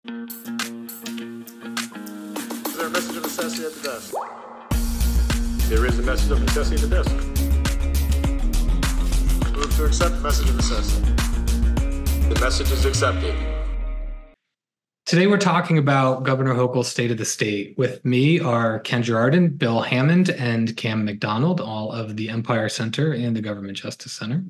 Is there a message of necessity at the desk? There is a message of necessity at the desk. Move to accept the message of necessity. The message is accepted. Today we're talking about Governor Hochul's State of the State. With me are Ken Girardin, Bill Hammond, and Cam Macdonald, all of the Empire Center and the Government Justice Center.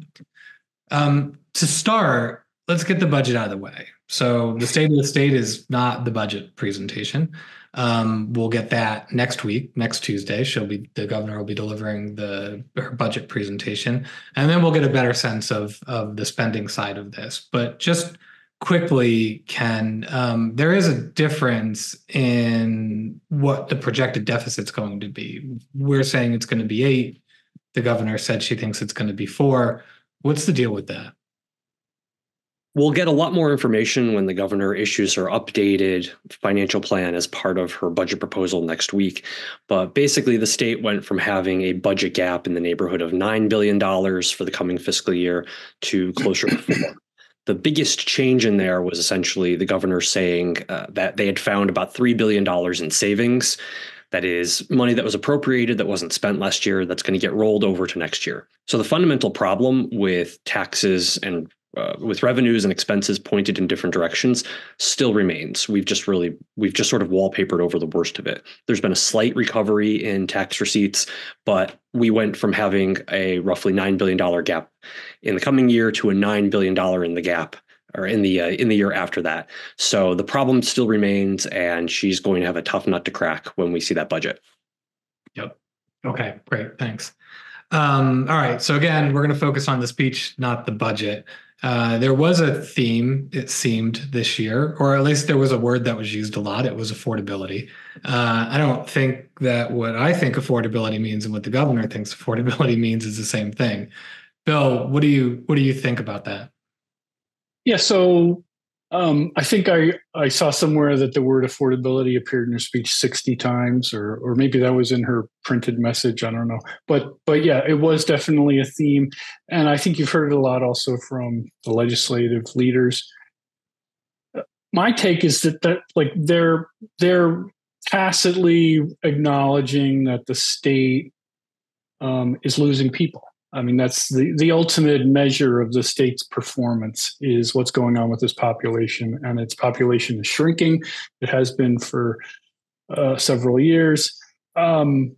To start, let's get the budget out of the way. So the State of the State is not the budget presentation. We'll get that next week, next Tuesday. The governor will be delivering her budget presentation, and then we'll get a better sense of the spending side of this. But just quickly, Ken, there is a difference in what the projected deficit's going to be. We're saying it's going to be 8. The governor said she thinks it's going to be 4. What's the deal with that? We'll get a lot more information when the governor issues her updated financial plan as part of her budget proposal next week. But basically, the state went from having a budget gap in the neighborhood of $9 billion for the coming fiscal year to closer to 4. The biggest change in there was essentially the governor saying that they had found about $3 billion in savings. That is money that was appropriated that wasn't spent last year that's going to get rolled over to next year. So the fundamental problem with taxes and with revenues and expenses pointed in different directions still remains. We've just sort of wallpapered over the worst of it. There's been a slight recovery in tax receipts, but we went from having a roughly $9 billion gap in the coming year to a $9 billion in the gap, or in the year after that. So the problem still remains, and she's going to have a tough nut to crack when we see that budget. Yep. Okay, great. Thanks. All right. So again, we're going to focus on the speech, not the budget. There was a theme, it seemed, this year, or at least there was a word that was used a lot. It was affordability. I don't think that what I think affordability means and what the governor thinks affordability means is the same thing. Bill, what do you think about that? Yeah, so I think I saw somewhere that the word affordability appeared in her speech 60 times, or maybe that was in her printed message. I don't know. But yeah, it was definitely a theme. And I think you've heard it a lot also from the legislative leaders. My take is that like they're tacitly acknowledging that the state is losing people. I mean, that's the ultimate measure of the state's performance is what's going on with this population. And its population is shrinking. It has been for several years. And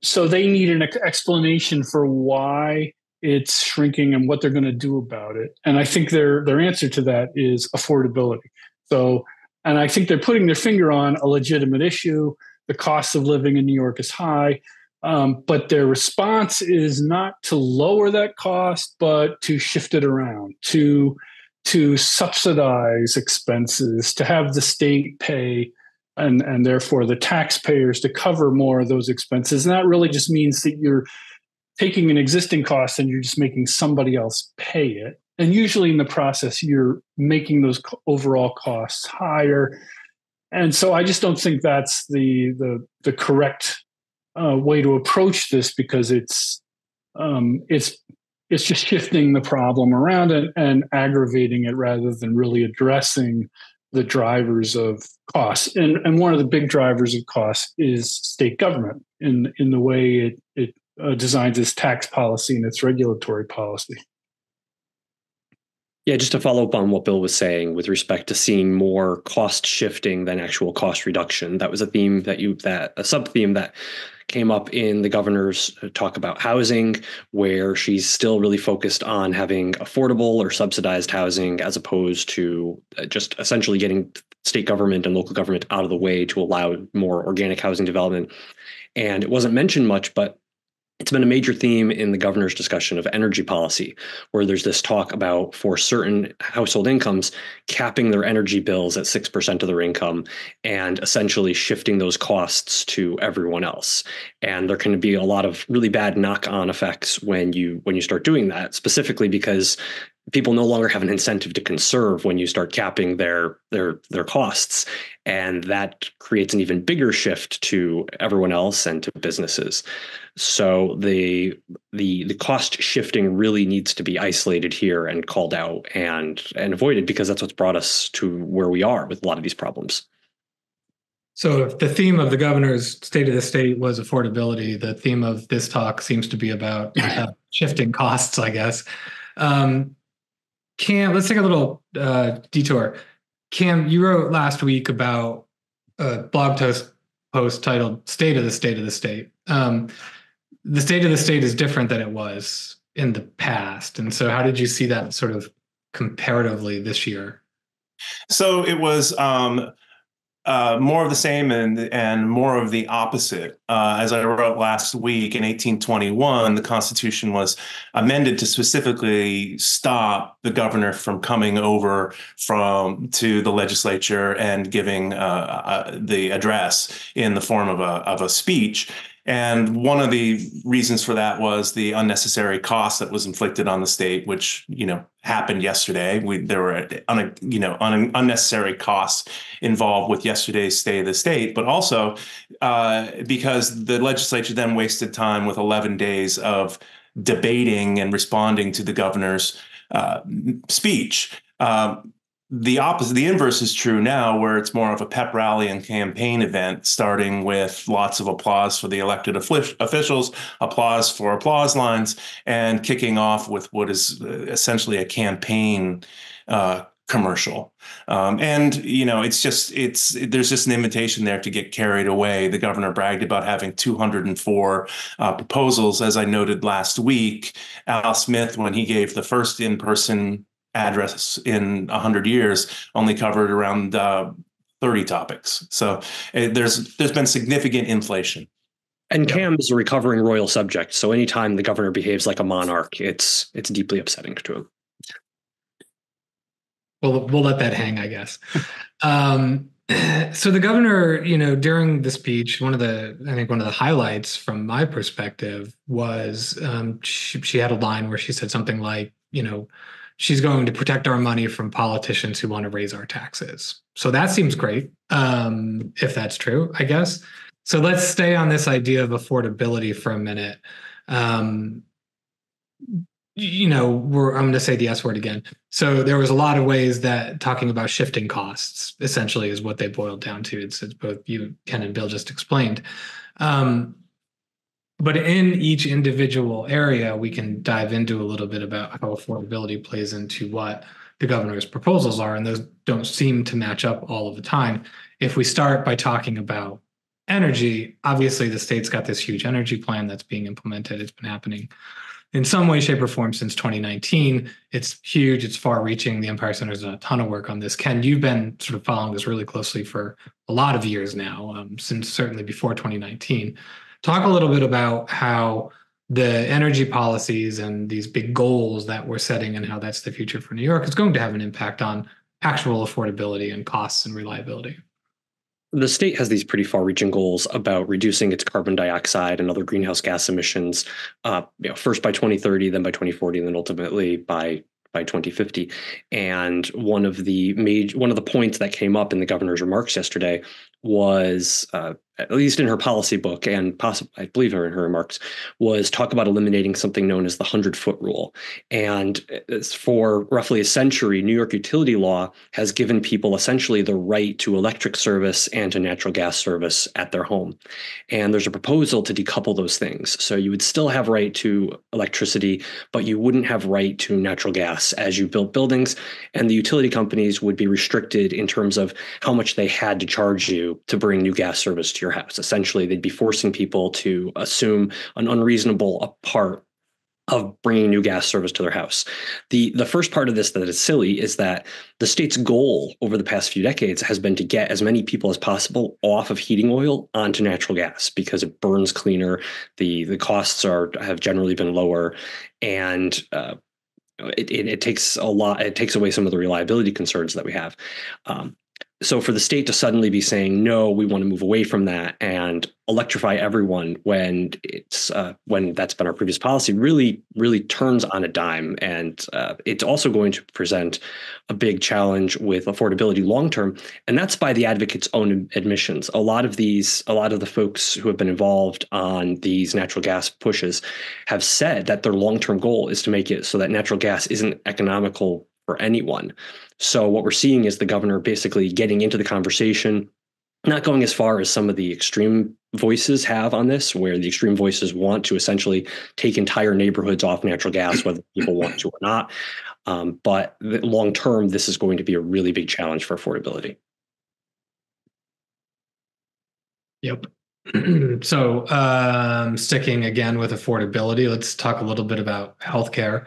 so they need an explanation for why it's shrinking and what they're going to do about it. And I think their answer to that is affordability. So, and I think they're putting their finger on a legitimate issue. The cost of living in New York is high. But their response is not to lower that cost, but to shift it around, to subsidize expenses, to have the state pay and therefore the taxpayers to cover more of those expenses. And that really just means that you're taking an existing cost and you're just making somebody else pay it. And usually in the process, you're making those overall costs higher. And so I just don't think that's the correct way to approach this, because it's just shifting the problem around and aggravating it rather than really addressing the drivers of costs. And one of the big drivers of costs is state government in the way it designs its tax policy and its regulatory policy. Yeah, just to follow up on what Bill was saying with respect to seeing more cost shifting than actual cost reduction. That was a theme a sub-theme that came up in the governor's talk about housing, where she's still really focused on having affordable or subsidized housing as opposed to just essentially getting state government and local government out of the way to allow more organic housing development. And it wasn't mentioned much, but it's been a major theme in the governor's discussion of energy policy, where there's this talk about, for certain household incomes, capping their energy bills at 6% of their income and essentially shifting those costs to everyone else. And there can be a lot of really bad knock-on effects when you start doing that, specifically because people no longer have an incentive to conserve when you start capping their costs, and that creates an even bigger shift to everyone else and to businesses. So the cost shifting really needs to be isolated here and called out and avoided, because that's what's brought us to where we are with a lot of these problems. So if the theme of the governor's State of the State was affordability, the theme of this talk seems to be about shifting costs, I guess. Cam, let's take a little detour. Cam, you wrote last week about a blog post titled State of the State of the State. The state of the state is different than it was in the past. And so how did you see that sort of comparatively this year? So it was more of the same and more of the opposite. As I wrote last week, in 1821, the Constitution was amended to specifically stop the governor from coming over to the legislature and giving the address in the form of a speech. And one of the reasons for that was the unnecessary cost that was inflicted on the state, which, happened yesterday. There were unnecessary costs involved with yesterday's State of the State, but also because the legislature then wasted time with 11 days of debating and responding to the governor's speech. The opposite, the inverse is true now, where it's more of a pep rally and campaign event, starting with lots of applause for the elected officials, applause for applause lines, and kicking off with what is essentially a campaign commercial. There's just an invitation there to get carried away. The governor bragged about having 204 proposals. As I noted last week, Al Smith, when he gave the first in-person address in 100 years, only covered around 30 topics. So there's been significant inflation. And Cam is a recovering royal subject, so anytime the governor behaves like a monarch, it's deeply upsetting to him. We'll let that hang, I guess. So the governor, during the speech, one of the highlights from my perspective was she had a line where she said something like, she's going to protect our money from politicians who want to raise our taxes. So that seems great, if that's true, I guess. So let's stay on this idea of affordability for a minute. I'm going to say the S word again. So there was a lot of ways that talking about shifting costs essentially is what they boiled down to. It's both you, Ken, and Bill just explained. But in each individual area, we can dive into a little bit about how affordability plays into what the governor's proposals are, and those don't seem to match up all of the time. If we start by talking about energy, obviously the state's got this huge energy plan that's being implemented. It's been happening in some way, shape, or form since 2019. It's huge. It's far-reaching. The Empire Center's done a ton of work on this. Ken, you've been sort of following this really closely for a lot of years now, since certainly before 2019. Talk a little bit about how the energy policies and these big goals that we're setting and how that's the future for New York is going to have an impact on actual affordability and costs and reliability. The state has these pretty far-reaching goals about reducing its carbon dioxide and other greenhouse gas emissions, first by 2030, then by 2040, and then ultimately by 2050. And one of the points that came up in the governor's remarks yesterday was, at least in her policy book, and possibly, I believe her in her remarks, was talk about eliminating something known as the 100-foot rule. And for roughly a century, New York utility law has given people essentially the right to electric service and to natural gas service at their home. And there's a proposal to decouple those things. So you would still have right to electricity, but you wouldn't have right to natural gas as you built buildings. And the utility companies would be restricted in terms of how much they had to charge you to bring new gas service to your house. Essentially, they'd be forcing people to assume an unreasonable part of bringing new gas service to their house. The first part of this that is silly is that the state's goal over the past few decades has been to get as many people as possible off of heating oil onto natural gas because it burns cleaner. The costs have generally been lower, and it takes a lot. It takes away some of the reliability concerns that we have. So for the state to suddenly be saying, no, we want to move away from that and electrify everyone when that's been our previous policy really, really turns on a dime. And it's also going to present a big challenge with affordability long term. And that's by the advocates' own admissions. A lot of the folks who have been involved on these natural gas pushes have said that their long term goal is to make it so that natural gas isn't economical for anyone. So what we're seeing is the governor basically getting into the conversation, not going as far as some of the extreme voices have on this, where the extreme voices want to essentially take entire neighborhoods off natural gas, whether people want to or not. But long term, this is going to be a really big challenge for affordability. Yep. So sticking again with affordability, let's talk a little bit about healthcare.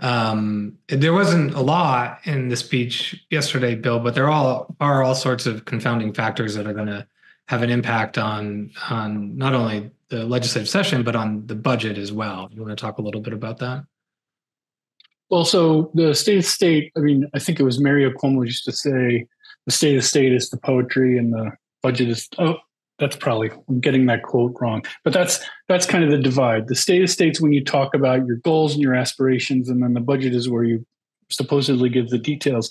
There wasn't a lot in the speech yesterday, Bill, but there are all sorts of confounding factors that are going to have an impact on not only the legislative session, but on the budget as well. You want to talk a little bit about that? Well, so the state, I mean, I think it was Mario Cuomo used to say, the state of the state is the poetry and the budget is, that's probably, I'm getting that quote wrong, but that's kind of the divide. The state of states when you talk about your goals and your aspirations, and then the budget is where you supposedly give the details.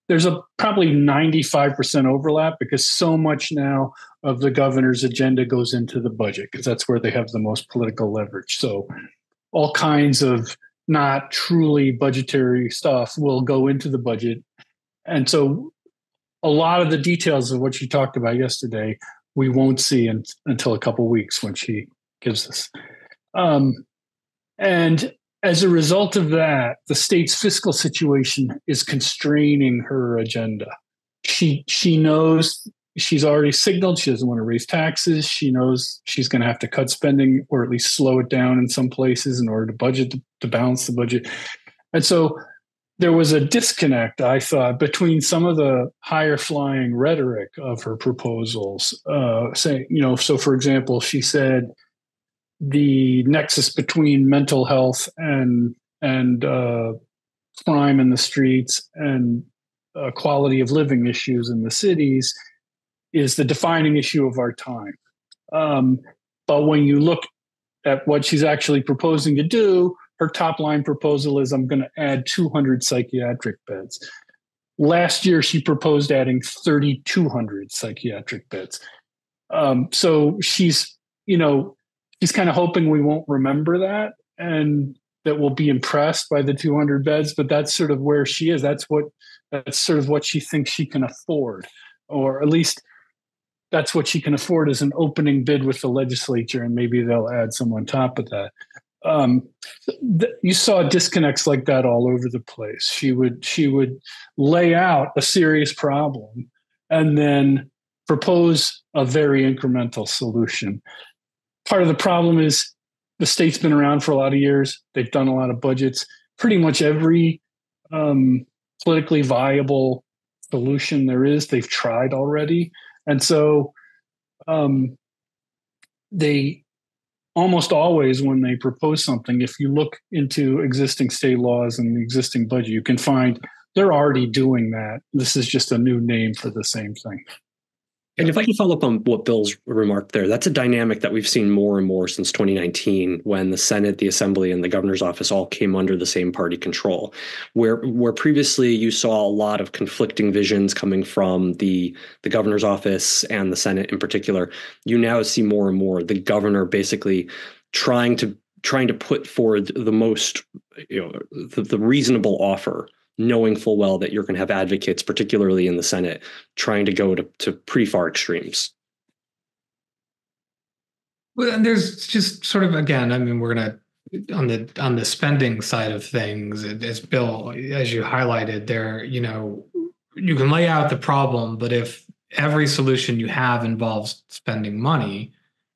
There's a probably 95% overlap because so much now of the governor's agenda goes into the budget because that's where they have the most political leverage. So all kinds of not truly budgetary stuff will go into the budget. And so a lot of the details of what she talked about yesterday we won't see until a couple of weeks when she gives us. And as a result of that, the state's fiscal situation is constraining her agenda. She knows, she's already signaled she doesn't want to raise taxes. She knows she's going to have to cut spending or at least slow it down in some places in order to balance the budget. And so there was a disconnect, I thought, between some of the higher flying rhetoric of her proposals. Saying, so for example, she said the nexus between mental health and crime in the streets and quality of living issues in the cities is the defining issue of our time. But when you look at what she's actually proposing to do, her top line proposal is I'm going to add 200 psychiatric beds. Last year, she proposed adding 3,200 psychiatric beds. So she's kind of hoping we won't remember that and that we'll be impressed by the 200 beds. But that's sort of where she is. That's sort of what she thinks she can afford, or at least that's what she can afford as an opening bid with the legislature, and maybe they'll add some on top of that. You saw disconnects like that all over the place. She would lay out a serious problem and then propose a very incremental solution. Part of the problem is the state's been around for a lot of years. They've done a lot of budgets. Pretty much every politically viable solution there is, they've tried already. And so they almost always, when they propose something, if you look into existing state laws and the existing budget, you can find they're already doing that. This is just a new name for the same thing. And if I can follow up on what Bill's remarked there, that's a dynamic that we've seen more and more since 2019, when the Senate, the Assembly, and the governor's office all came under the same party control, where previously you saw a lot of conflicting visions coming from the governor's office and the Senate in particular. You now see more and more the governor basically trying to put forward the most, the reasonable offer, knowing full well that you're going to have advocates, particularly in the Senate, trying to go to pretty far extremes. Well, and there's just sort of, again, I mean, we're going to, on the spending side of things, as Bill, as you highlighted there, you can lay out the problem, but if every solution you have involves spending money,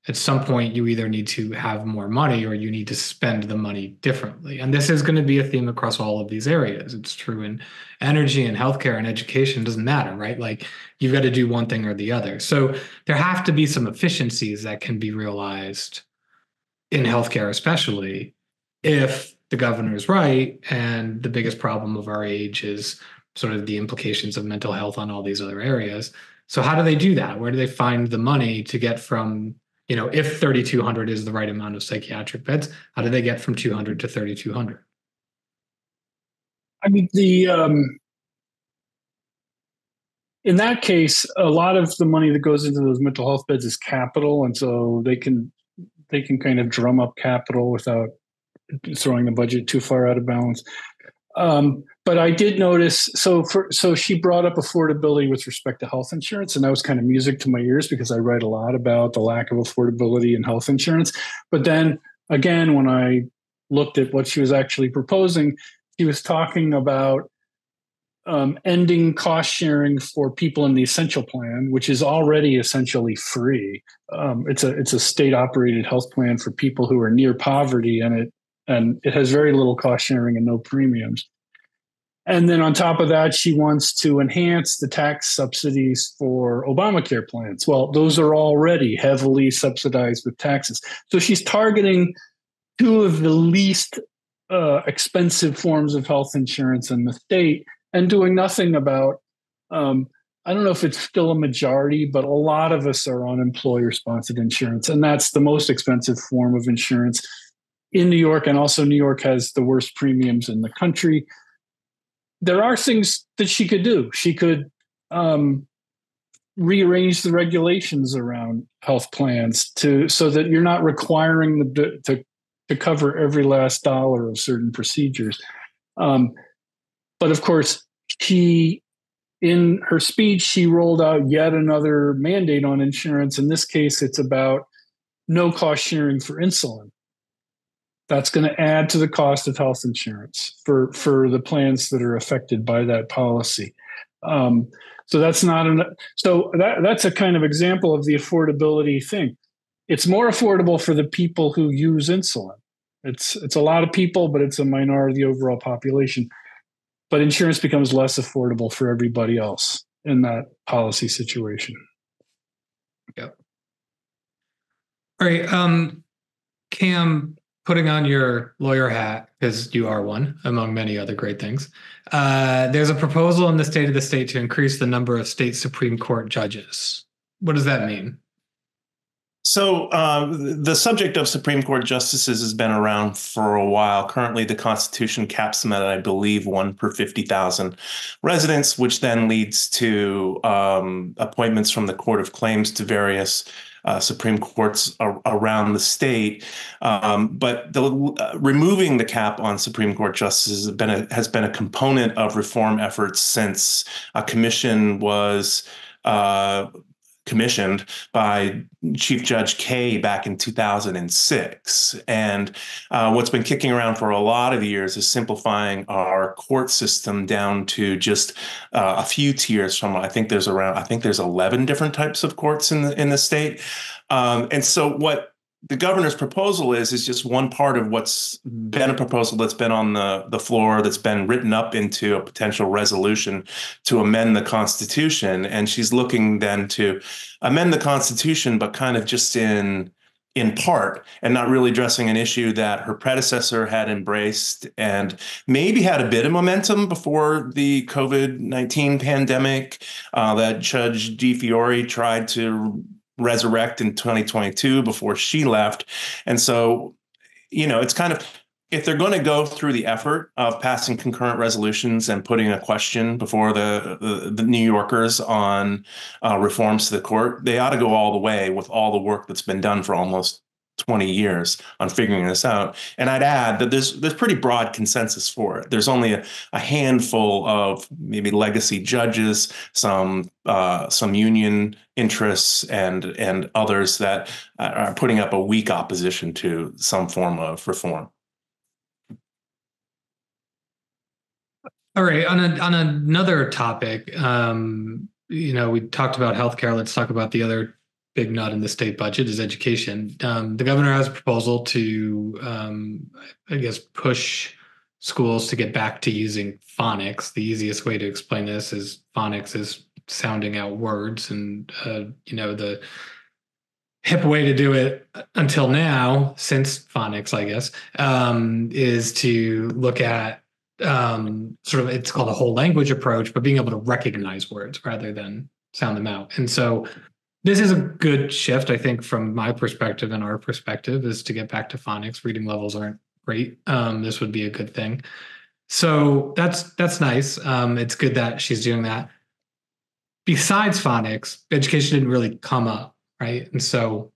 at some point you either need to have more money or you need to spend the money differently. And this is going to be a theme across all of these areas. It's true in energy and healthcare and education. It doesn't matter, right? Like you've got to do one thing or the other. So there have to be some efficiencies that can be realized in healthcare, especially if the governor is right. And the biggest problem of our age is sort of the implications of mental health on all these other areas. So how do they do that? Where do they find the money to get from, if 3,200 is the right amount of psychiatric beds, how do they get from 200 to 3,200? I mean, in that case, a lot of the money that goes into those mental health beds is capital, and so they can kind of drum up capital without throwing the budget too far out of balance. But I did notice, so she brought up affordability with respect to health insurance, and that was kind of music to my ears because I write a lot about the lack of affordability in health insurance. But then again, when I looked at what she was actually proposing, she was talking about ending cost sharing for people in the essential plan, which is already essentially free. It's a state operated health plan for people who are near poverty, and it has very little cost sharing and no premiums. And then on top of that, she wants to enhance the tax subsidies for Obamacare plans. Well, those are already heavily subsidized with taxes. So she's targeting two of the least expensive forms of health insurance in the state and doing nothing about, I don't know if it's still a majority, but a lot of us are on employer-sponsored insurance, and that's the most expensive form of insurance in New York, and also New York has the worst premiums in the country. There are things that she could do. She could rearrange the regulations around health plans so that you're not requiring them to cover every last dollar of certain procedures. But of course, in her speech, she rolled out yet another mandate on insurance. In this case, it's about no cost sharing for insulin. That's going to add to the cost of health insurance for the plans that are affected by that policy. So that's that's a kind of example of the affordability thing. It's more affordable for the people who use insulin. It's a lot of people, but it's a minority of the overall population. But insurance becomes less affordable for everybody else in that policy situation. Yep. All right, Cam, putting on your lawyer hat, because you are one among many other great things. There's a proposal in the state of the state to increase the number of state Supreme Court judges. What does that mean? So the subject of Supreme Court justices has been around for a while. Currently, the Constitution caps them at, I believe, 1 per 50,000 residents, which then leads to appointments from the Court of Claims to various Supreme Courts around the state. But removing the cap on Supreme Court justices has been a component of reform efforts since a commission was commissioned by Chief Judge Kaye back in 2006. And what's been kicking around for a lot of years is simplifying our court system down to just a few tiers from, I think there's 11 different types of courts in the state. And so what the governor's proposal is just one part of what's been a proposal that's been on the floor, that's been written up into a potential resolution to amend the Constitution. And she's looking then to amend the Constitution, but kind of just in part, and not really addressing an issue that her predecessor had embraced and maybe had a bit of momentum before the COVID-19 pandemic, that Judge DeFiore tried to resurrect in 2022 before she left. And so, it's kind of, if they're going to go through the effort of passing concurrent resolutions and putting a question before the New Yorkers on reforms to the court, they ought to go all the way with all the work that's been done for almost 20 years on figuring this out. And I'd add that there's pretty broad consensus for it. There's only a handful of maybe legacy judges, some union interests, and others that are putting up a weak opposition to some form of reform. All right. On another topic, we talked about healthcare. Let's talk about the other big nut in the state budget is education. The governor has a proposal to, push schools to get back to using phonics. The easiest way to explain this is phonics is sounding out words, and the hip way to do it until now, since phonics, I guess, is to look at sort of, it's called a whole language approach, but being able to recognize words rather than sound them out. And so this is a good shift, I think, from my perspective and our perspective, is to get back to phonics. Reading levels aren't great. This would be a good thing. So that's nice. It's good that she's doing that. Besides phonics, education didn't really come up, right? And so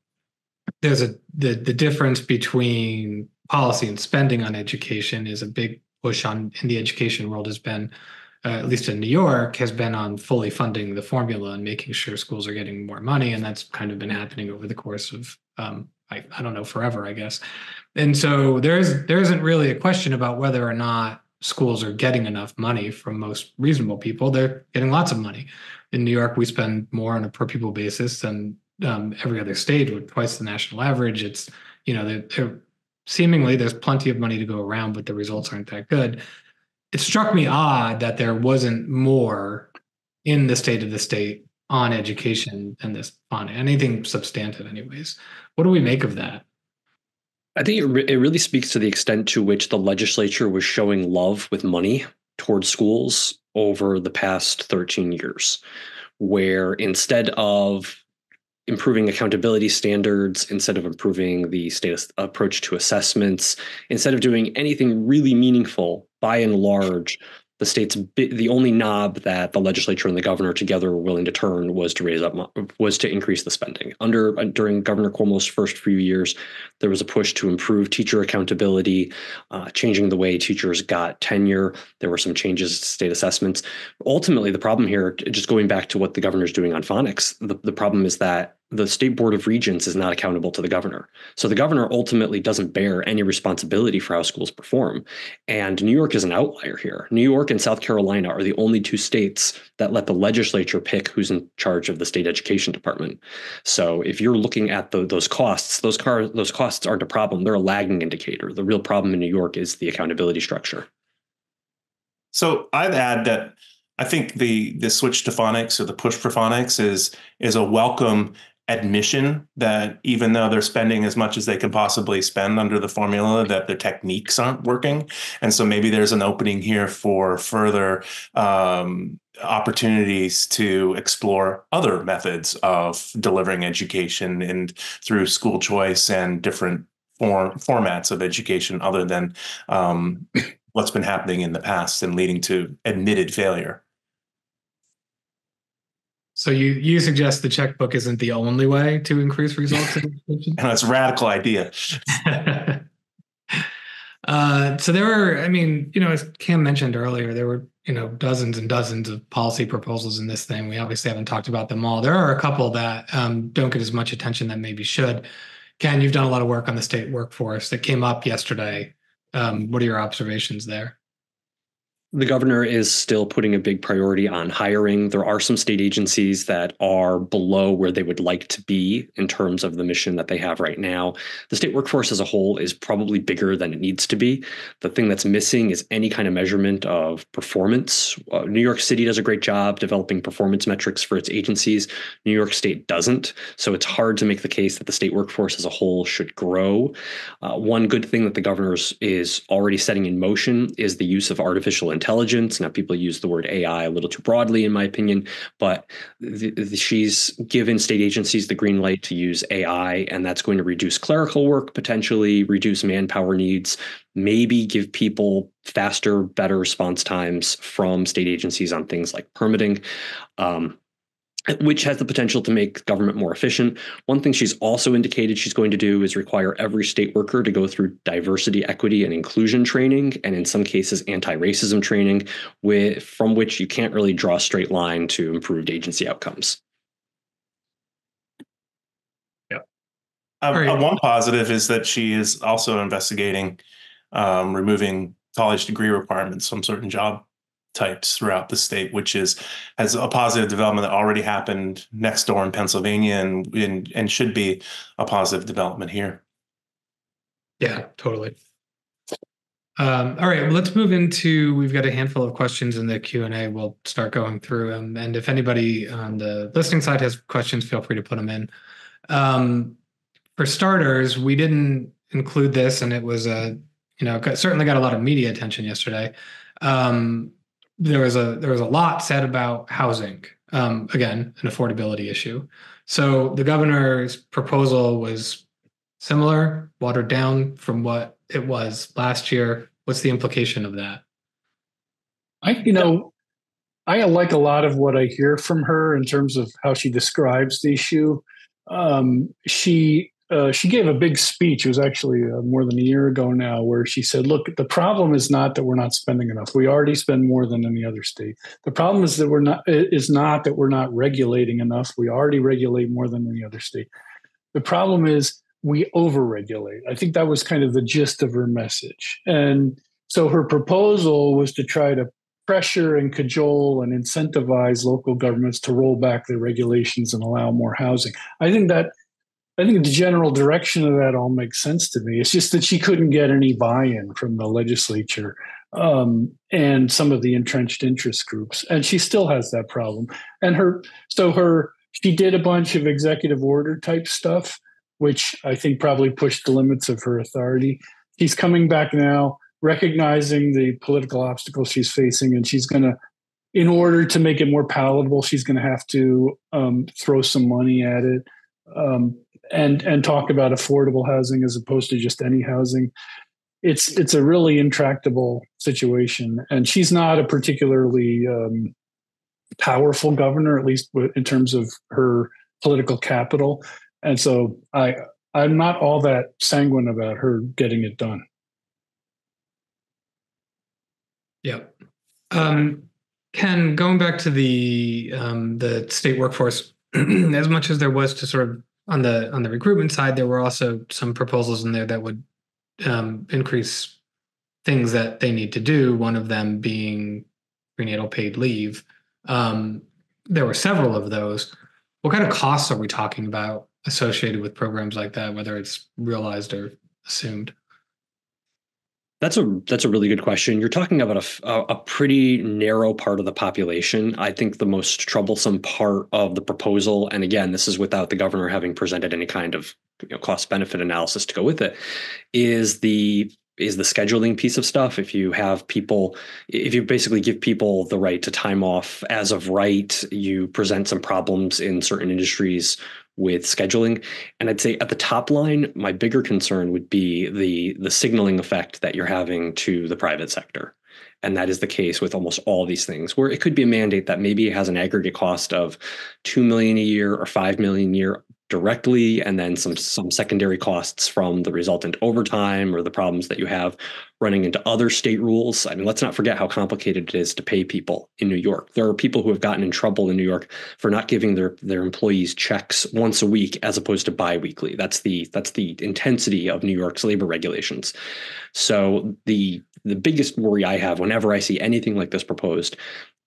there's the difference between policy and spending on education is a big push on in the education world has been, at least in New York, has been on fully funding the formula and making sure schools are getting more money. And that's kind of been happening over the course of, I don't know, forever, I guess. And so there isn't really a question about whether or not schools are getting enough money from most reasonable people. They're getting lots of money. In New York, we spend more on a per pupil basis than every other state, with twice the national average. It's, they're seemingly there's plenty of money to go around, but the results aren't that good. It struck me odd that there wasn't more in the state of the state on education than this on anything substantive anyways. What do we make of that? I think it really speaks to the extent to which the legislature was showing love with money towards schools over the past 13 years, where instead of improving accountability standards, instead of improving the state approach to assessments, instead of doing anything really meaningful, by and large, the only knob that the legislature and the governor together were willing to turn was to increase the spending. During Governor Cuomo's first few years, there was a push to improve teacher accountability, changing the way teachers got tenure. There were some changes to state assessments. Ultimately, the problem here, just going back to what the governor's doing on phonics, the problem is that the State Board of Regents is not accountable to the governor. So the governor ultimately doesn't bear any responsibility for how schools perform. And New York is an outlier here. New York and South Carolina are the only two states that let the legislature pick who's in charge of the state education department. So if you're looking at those costs, those costs aren't a problem. They're a lagging indicator. The real problem in New York is the accountability structure. So I'd add that I think the switch to phonics, or the push for phonics, is a welcome admission that even though they're spending as much as they can possibly spend under the formula, that their techniques aren't working. And so maybe there's an opening here for further opportunities to explore other methods of delivering education and through school choice and different formats of education other than what's been happening in the past and leading to admitted failure. So you suggest the checkbook isn't the only way to increase results in education? And that's a radical idea. So there were, as Cam mentioned earlier, there were, dozens and dozens of policy proposals in this thing. We obviously haven't talked about them all. There are a couple that don't get as much attention that maybe should. Ken, you've done a lot of work on the state workforce that came up yesterday. What are your observations there? The governor is still putting a big priority on hiring. There are some state agencies that are below where they would like to be in terms of the mission that they have right now. The state workforce as a whole is probably bigger than it needs to be. The thing that's missing is any kind of measurement of performance. New York City does a great job developing performance metrics for its agencies. New York State doesn't. So it's hard to make the case that the state workforce as a whole should grow. One good thing that the governor is already setting in motion is the use of artificial intelligence. Now, people use the word AI a little too broadly, in my opinion, but she's given state agencies the green light to use AI, and that's going to reduce clerical work, potentially reduce manpower needs, maybe give people faster, better response times from state agencies on things like permitting. Which has the potential to make government more efficient. One thing she's also indicated she's going to do is require every state worker to go through diversity, equity, and inclusion training, and in some cases, anti-racism training, from which you can't really draw a straight line to improved agency outcomes. Yeah. One positive is that she is also investigating removing college degree requirements from certain job types throughout the state, which has a positive development that already happened next door in Pennsylvania and should be a positive development here. Yeah, totally. All right, well, let's move into, we've got a handful of questions in the Q&A. We'll start going through them. And if anybody on the listening side has questions, feel free to put them in. For starters, we didn't include this, and it was certainly got a lot of media attention yesterday. there was a lot said about housing. Again, an affordability issue. So the governor's proposal was similar, watered down from what it was last year. What's the implication of that? I like a lot of what I hear from her in terms of how she describes the issue. She gave a big speech. It was actually more than a year ago now, where she said, "Look, the problem is not that we're not spending enough. We already spend more than any other state. The problem is that we're not regulating enough. We already regulate more than any other state. The problem is we overregulate." I think that was kind of the gist of her message. And so her proposal was to try to pressure and cajole and incentivize local governments to roll back their regulations and allow more housing. I think the general direction of that all makes sense to me. It's just that she couldn't get any buy-in from the legislature and some of the entrenched interest groups, and she still has that problem. And she did a bunch of executive order type stuff, which I think probably pushed the limits of her authority. She's coming back now, recognizing the political obstacles she's facing, and she's going to, in order to make it more palatable, she's going to have to throw some money at it and talk about affordable housing as opposed to just any housing. It's a really intractable situation, and she's not a particularly powerful governor, at least in terms of her political capital. And so I'm not all that sanguine about her getting it done. Yeah. Ken, going back to the state workforce, as much as there was to sort of on the recruitment side, there were also some proposals in there that would increase things that they need to do. One of them being prenatal paid leave. There were several of those. What kind of costs are we talking about associated with programs like that, whether it's realized or assumed? That's a really good question. You're talking about a pretty narrow part of the population. I think the most troublesome part of the proposal, and again, this is without the governor having presented any kind of cost benefit analysis to go with it, is the scheduling piece of stuff. If you basically give people the right to time off as of right, you present some problems in certain industries with scheduling. And I'd say at the top line, my bigger concern would be the signaling effect that you're having to the private sector. And that is the case with almost all these things, where it could be a mandate that maybe has an aggregate cost of $2 million a year or $5 million a year directly, and then some secondary costs from the resultant overtime or the problems that you have running into other state rules. I mean, let's not forget how complicated it is to pay people in New York. There are people who have gotten in trouble in New York for not giving their employees checks once a week as opposed to biweekly. That's the intensity of New York's labor regulations. So the biggest worry I have whenever I see anything like this proposed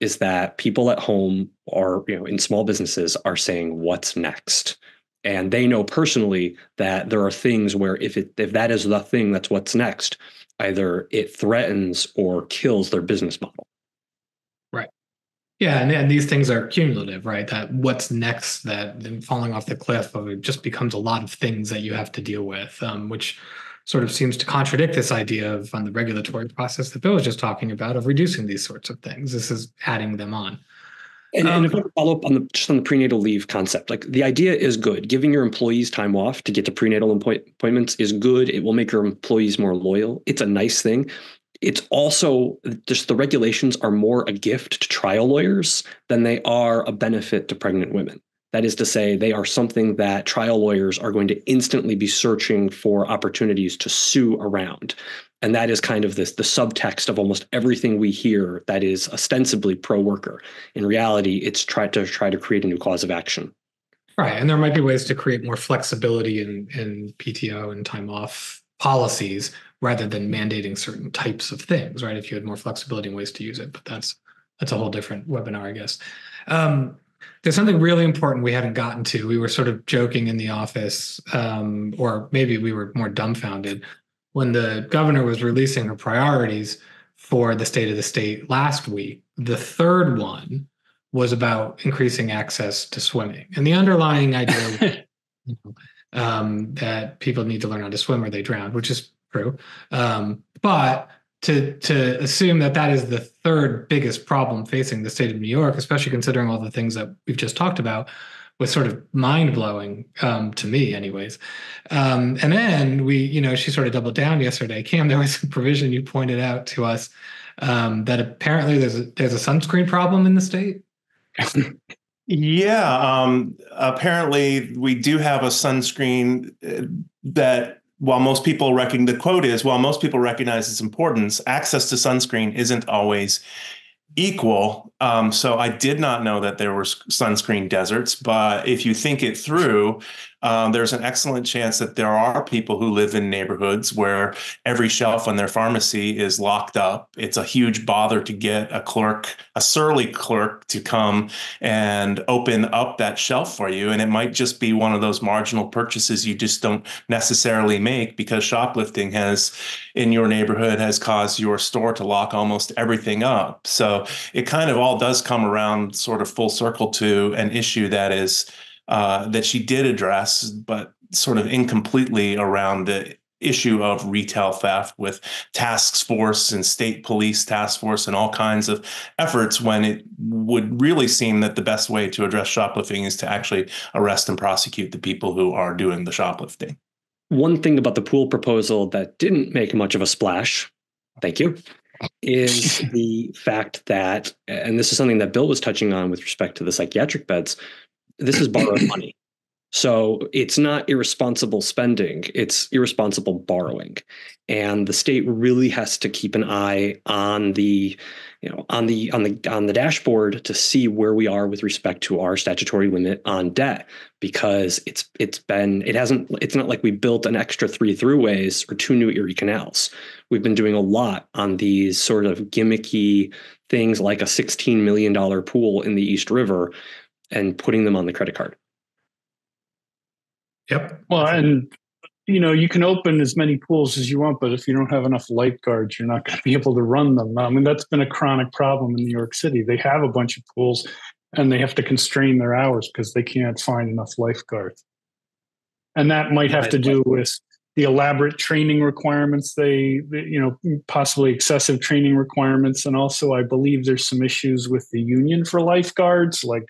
is that people at home or in small businesses are saying, what's next? And they know personally that there are things where if that is the thing that's what's next, either it threatens or kills their business model. Right. Yeah, and these things are cumulative, right? That what's next, that falling off the cliff of it just becomes a lot of things that you have to deal with, which sort of seems to contradict this idea of on the regulatory process that Bill was just talking about of reducing these sorts of things. This is adding them on. And if I follow up on the prenatal leave concept, like the idea is good. Giving your employees time off to get to prenatal appointments is good. It will make your employees more loyal. It's a nice thing. It's also just the regulations are more a gift to trial lawyers than they are a benefit to pregnant women. That is to say, they are something that trial lawyers are going to instantly be searching for opportunities to sue around. And that is kind of the subtext of almost everything we hear that is ostensibly pro-worker. In reality, it's try to create a new cause of action. Right. And there might be ways to create more flexibility in PTO and time off policies rather than mandating certain types of things, right? If you had more flexibility in ways to use it, but that's a whole different webinar, I guess. There's something really important we hadn't gotten to. We were sort of joking in the office, or maybe we were more dumbfounded when the governor was releasing her priorities for the state of the state last week. The third one was about increasing access to swimming. And the underlying idea that people need to learn how to swim or they drown, which is true. But to assume that is the third biggest problem facing the state of New York, especially considering all the things that we've just talked about, was sort of mind-blowing to me anyways. And then she sort of doubled down yesterday. Cam, there was a provision you pointed out to us that apparently there's a sunscreen problem in the state. Yeah, apparently we do have a sunscreen that, while most people recognize its importance, access to sunscreen isn't always equal. So I did not know that there were sunscreen deserts, but if you think it through, there's an excellent chance that there are people who live in neighborhoods where every shelf on their pharmacy is locked up. It's a huge bother to get a surly clerk to come and open up that shelf for you. And it might just be one of those marginal purchases you just don't necessarily make because shoplifting in your neighborhood has caused your store to lock almost everything up. So it kind of all does come around sort of full circle to an issue that she did address, but sort of incompletely around the issue of retail theft with task force and state police task force and all kinds of efforts, when it would really seem that the best way to address shoplifting is to actually arrest and prosecute the people who are doing the shoplifting. One thing about the pool proposal that didn't make much of a splash, thank you, is the fact that, and this is something that Bill was touching on with respect to the psychiatric beds, this is borrowed money. So it's not irresponsible spending, it's irresponsible borrowing. And the state really has to keep an eye on the dashboard to see where we are with respect to our statutory limit on debt, because it's not like we built an extra 3 throughways or 2 new Erie canals. We've been doing a lot on these sort of gimmicky things like a $16 million pool in the East River and putting them on the credit card. Yep. Well, and you can open as many pools as you want, but if you don't have enough lifeguards, you're not going to be able to run them. I mean, that's been a chronic problem in New York City. They have a bunch of pools and they have to constrain their hours because they can't find enough lifeguards. And that might have to do with the elaborate training requirements, possibly excessive training requirements. And also, I believe there's some issues with the union for lifeguards, like,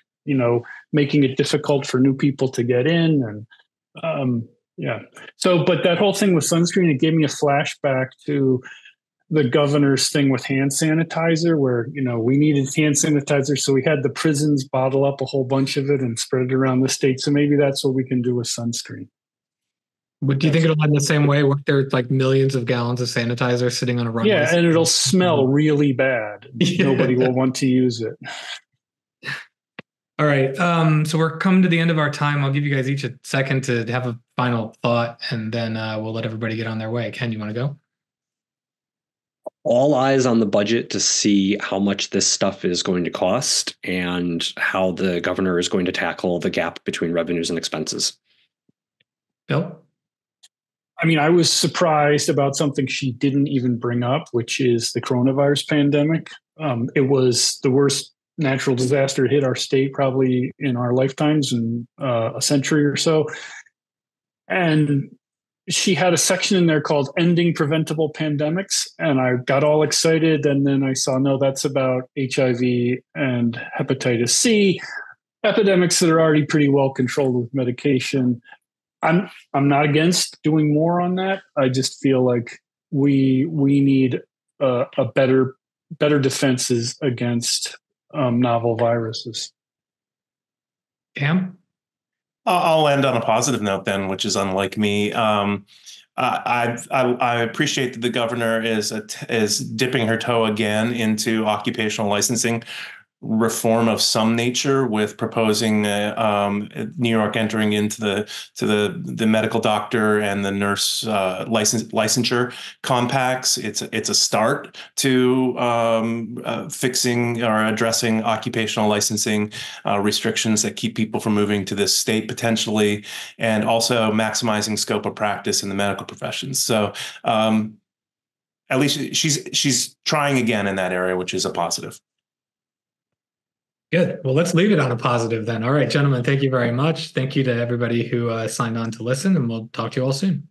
making it difficult for new people to get in. And so, but that whole thing with sunscreen, it gave me a flashback to the governor's thing with hand sanitizer, where, we needed hand sanitizer. So we had the prisons bottle up a whole bunch of it and spread it around the state. So maybe that's what we can do with sunscreen. But do you think it'll end the same way, where there's like millions of gallons of sanitizer sitting on a runway? Yeah, and it'll smell really bad. Nobody will want to use it. All right. So we're coming to the end of our time. I'll give you guys each a second to have a final thought, and then we'll let everybody get on their way. Ken, you want to go? All eyes on the budget to see how much this stuff is going to cost and how the governor is going to tackle the gap between revenues and expenses. Bill? I mean, I was surprised about something she didn't even bring up, which is the coronavirus pandemic. It was the worst natural disaster hit our state probably in our lifetimes, in a century or so. And she had a section in there called Ending Preventable Pandemics. And I got all excited. And then I saw, no, that's about HIV and hepatitis C, epidemics that are already pretty well controlled with medication. I'm not against doing more on that. I just feel like we need a better defenses against novel viruses. Cam? I'll end on a positive note then, which is unlike me. I appreciate that the governor is dipping her toe again into occupational licensing reform of some nature, with proposing New York entering into the medical doctor and the nurse licensure compacts. It's a start to fixing or addressing occupational licensing restrictions that keep people from moving to this state potentially, and also maximizing scope of practice in the medical professions. So at least she's trying again in that area, which is a positive. Good. Well, let's leave it on a positive then. All right, gentlemen, thank you very much. Thank you to everybody who signed on to listen, and we'll talk to you all soon.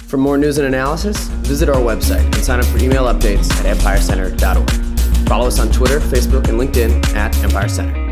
For more news and analysis, visit our website and sign up for email updates at empirecenter.org. Follow us on Twitter, Facebook, and LinkedIn at Empire Center.